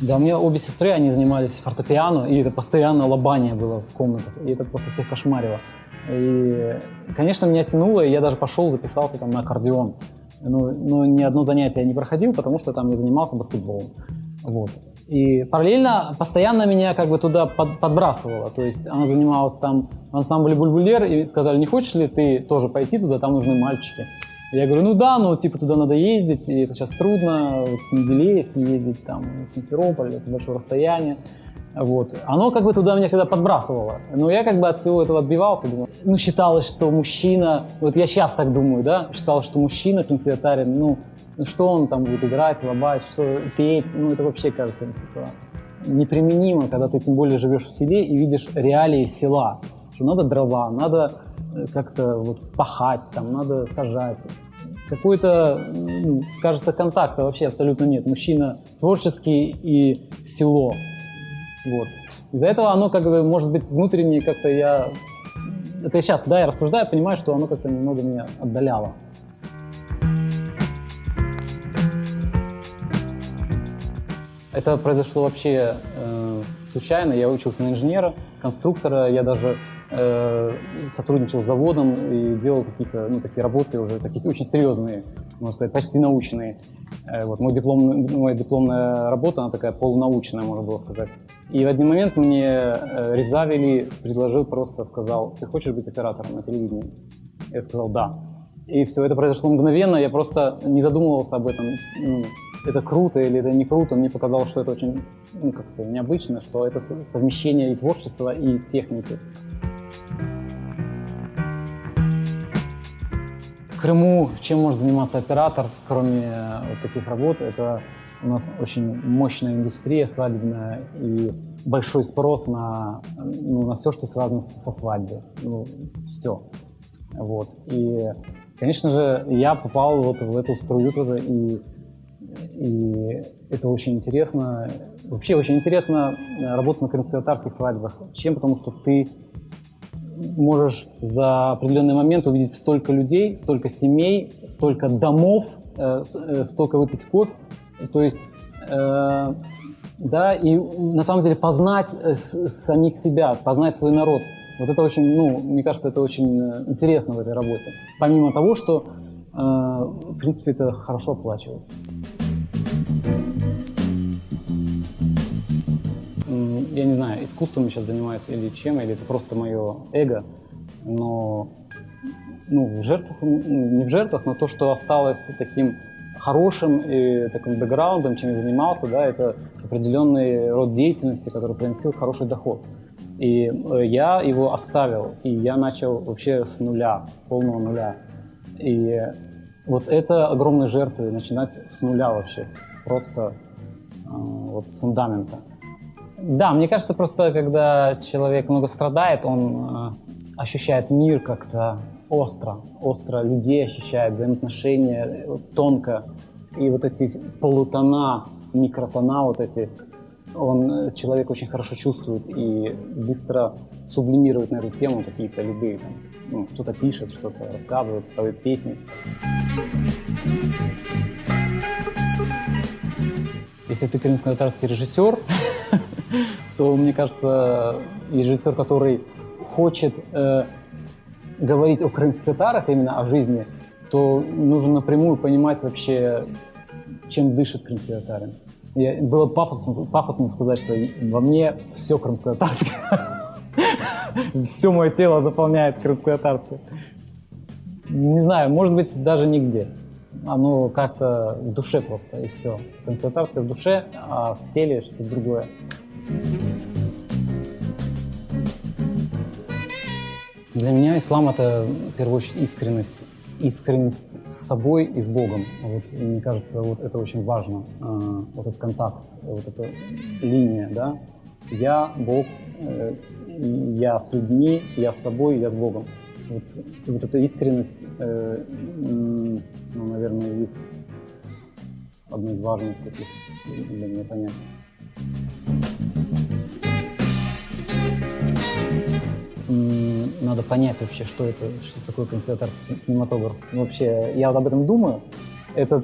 Да, у меня обе сестры, они занимались фортепиано, и это постоянно лобание было в комнатах, и это просто всех кошмарило. И, конечно, меня тянуло, и я даже пошел, записался там на аккордеон. Но ни одно занятие я не проходил, потому что там я занимался баскетболом. Вот. И параллельно постоянно меня как бы туда подбрасывало. То есть она занималась там в ансамбле «Бульбулер», и сказали, не хочешь ли ты тоже пойти туда, там нужны мальчики. Я говорю, ну да, но типа туда надо ездить, и это сейчас трудно, вот с Менделеевки ездить, там, в Симферополь, это большое расстояние. Вот. Оно как бы туда меня всегда подбрасывало. Но я как бы от всего этого отбивался. Думаю. Ну, считалось, что мужчина, вот я сейчас так думаю, да, считалось, что мужчина консерватарин, ну, что он там будет играть, лобать, что петь, ну, это вообще кажется типа, неприменимо, когда ты тем более живешь в селе и видишь реалии села, что надо дрова, надо как-то вот пахать, там, надо сажать. Какой-то, кажется, контакта вообще абсолютно нет. Мужчина творческий и село. Вот. Из-за этого оно как бы, может быть, внутренне как-то я... Это я сейчас, да, я рассуждаю, понимаю, что оно как-то немного меня отдаляло. Это произошло вообще случайно. Я учился на инженера, конструктора. Я даже сотрудничал с заводом и делал какие-то такие работы уже такие очень серьезные, можно сказать, почти научные. Вот, моя дипломная работа, она такая полунаучная, можно было сказать. И в один момент мне Резавели предложил, просто сказал, ты хочешь быть оператором на телевидении? Я сказал, да. И все, это произошло мгновенно, я просто не задумывался об этом. Это круто или это не круто, мне показалось, что это очень как-то необычно, что это совмещение и творчества, и техники. В Крыму чем может заниматься оператор, кроме вот таких работ? Это у нас очень мощная индустрия свадебная и большой спрос на все, что связано со свадьбой. Все. Вот. И, конечно же, я попал вот в эту струю тоже, и это очень интересно. Вообще очень интересно работать на крымско-татарских свадьбах. Чем? Потому что ты можешь за определенный момент увидеть столько людей, столько семей, столько домов, столько выпить кофе. То есть, да, и на самом деле познать самих себя, познать свой народ. Вот это очень, мне кажется, это очень интересно в этой работе. Помимо того, что, в принципе, это хорошо оплачивается. Я не знаю, искусством я сейчас занимаюсь или чем, или это просто мое эго, но в жертвах, не в жертвах, но то, что осталось таким хорошим и таким бэкграундом, чем я занимался, да, это определенный род деятельности, который приносил хороший доход. И я его оставил, и я начал вообще с нуля, полного нуля. И вот это огромные жертвы, начинать с нуля вообще, просто вот с фундамента. Да, мне кажется, просто когда человек много страдает, он ощущает мир как-то остро людей ощущает, взаимоотношения тонко. И вот эти полутона, микротона вот эти, человек очень хорошо чувствует и быстро сублимирует на эту тему какие-то любые, там, что-то пишет, что-то рассказывает, поет песни. Если ты крымско-татарский режиссер, то, мне кажется, режиссер, который хочет говорить о крымских татарах, именно о жизни, то нужно напрямую понимать вообще, чем дышит крымский татарин. Было пафосно сказать, что во мне все крымско-татарское. Все мое тело заполняет крымско-татарское. Не знаю, может быть, даже нигде. Оно как-то в душе просто, и все. Крымско-татарское в душе, а в теле что-то другое. Для меня ислам — это, в первую очередь, искренность с собой и с Богом. Вот, и мне кажется, вот это очень важно, вот этот контакт, вот эта линия, да. Я, Бог, я с людьми, я с собой, я с Богом. Вот эта искренность, наверное, есть одно из важных таких для меня понятий. Надо понять вообще, что такое крымско-татарский кинематограф. Вообще, я вот об этом думаю. Это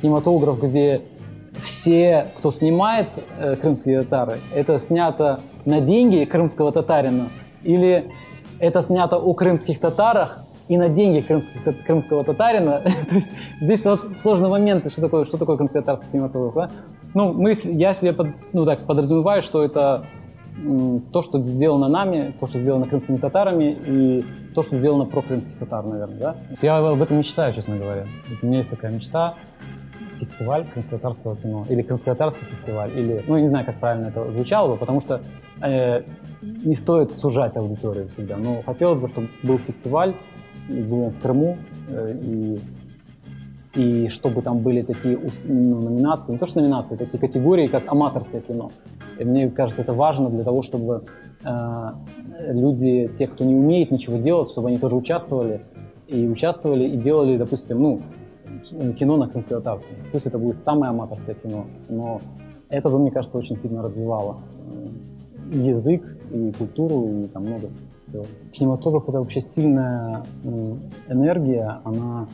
кинематограф, где все, кто снимает крымские татары, это снято на деньги крымского татарина или это снято о крымских татарах и на деньги крымского татарина. То есть здесь вот сложный момент, что такое крымско-татарский кинематограф. Да? Ну, я себе подразумеваю, что это то, что сделано нами, то, что сделано крымскими татарами и то, что сделано про крымских татар, наверное. Да? Я об этом мечтаю, честно говоря. У меня есть такая мечта. Фестиваль крымско-татарского кино, или крымско-татарский фестиваль, или, ну, я не знаю, как правильно это звучало бы, потому что не стоит сужать аудиторию всегда, но хотелось бы, чтобы был фестиваль, и был он в Крыму, и чтобы там были такие номинации, не то что номинации, такие категории, как аматорское кино. И мне кажется, это важно для того, чтобы люди, те, кто не умеет ничего делать, чтобы они тоже участвовали и делали, допустим, ну, кино на крымско-татарском. Пусть это будет самое аматорское кино, но это бы, мне кажется, очень сильно развивало язык и культуру, и там много всего. Кинематограф — это вообще сильная энергия, она,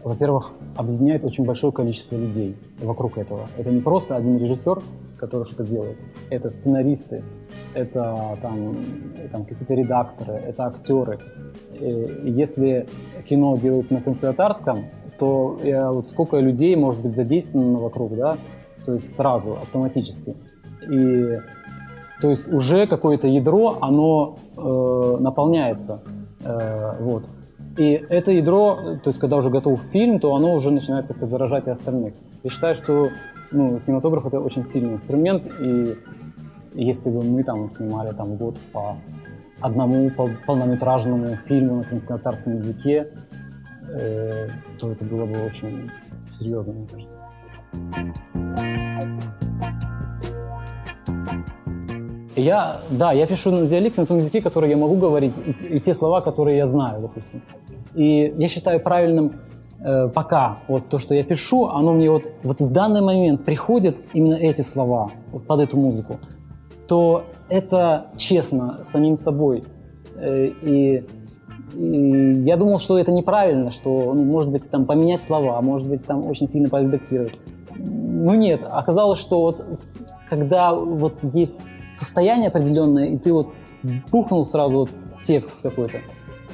во-первых, объединяет очень большое количество людей вокруг этого. Это не просто один режиссер, который что-то делает, это сценаристы, это там какие-то редакторы, это актеры. И если кино делается на крымско-татарском, то вот сколько людей может быть задействовано вокруг, да, то есть сразу, автоматически. И то есть уже какое-то ядро, оно наполняется, вот. И это ядро, то есть когда уже готов фильм, то оно уже начинает как-то заражать и остальных. Я считаю, что кинематограф — это очень сильный инструмент, и если бы мы там снимали там год по одному полнометражному фильму на крымско-татарском языке, то это было бы очень серьезно, мне кажется. Я пишу на диалекте, на том языке, который я могу говорить, и те слова, которые я знаю, допустим. И я считаю правильным пока вот то, что я пишу, оно мне вот в данный момент приходят именно эти слова вот под эту музыку, то это честно с самим собой. И я думал, что это неправильно, что, может быть, там поменять слова, может быть, там очень сильно поредактировать. Но нет, оказалось, что вот когда вот есть состояние определенное, и ты вот бухнул сразу вот текст какой-то,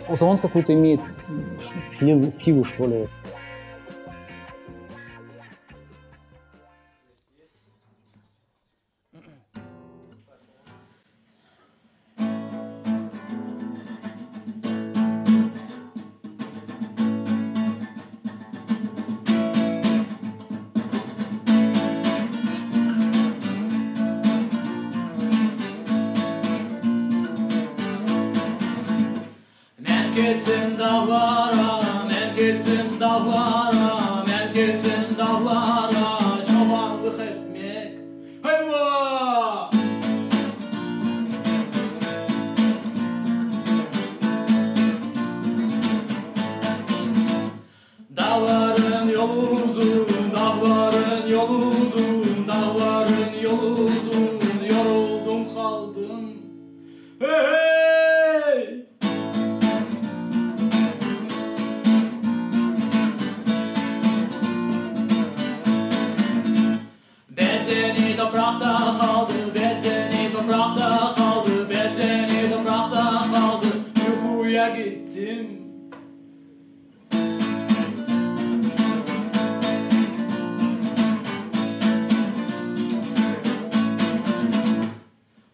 вот он какую-то имеет силу, что ли. Gittim dağlara, men gittim dağlara, men gittim dağlara, çobanlık etmek. Heyva! Dağların yolu uzun, dağların yolu uzun, dağların yolu uzun, yoruldum kaldım. Hey hey! Bedeni toprakta kaldı, bedeni toprakta kaldı, bedeni toprakta kaldı, yuhuya gittim.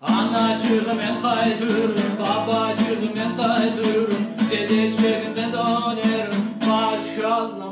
Anacığım ben kaytırım, babacığım ben kaytırım, dedeciğim ben dönerim, başka zaman.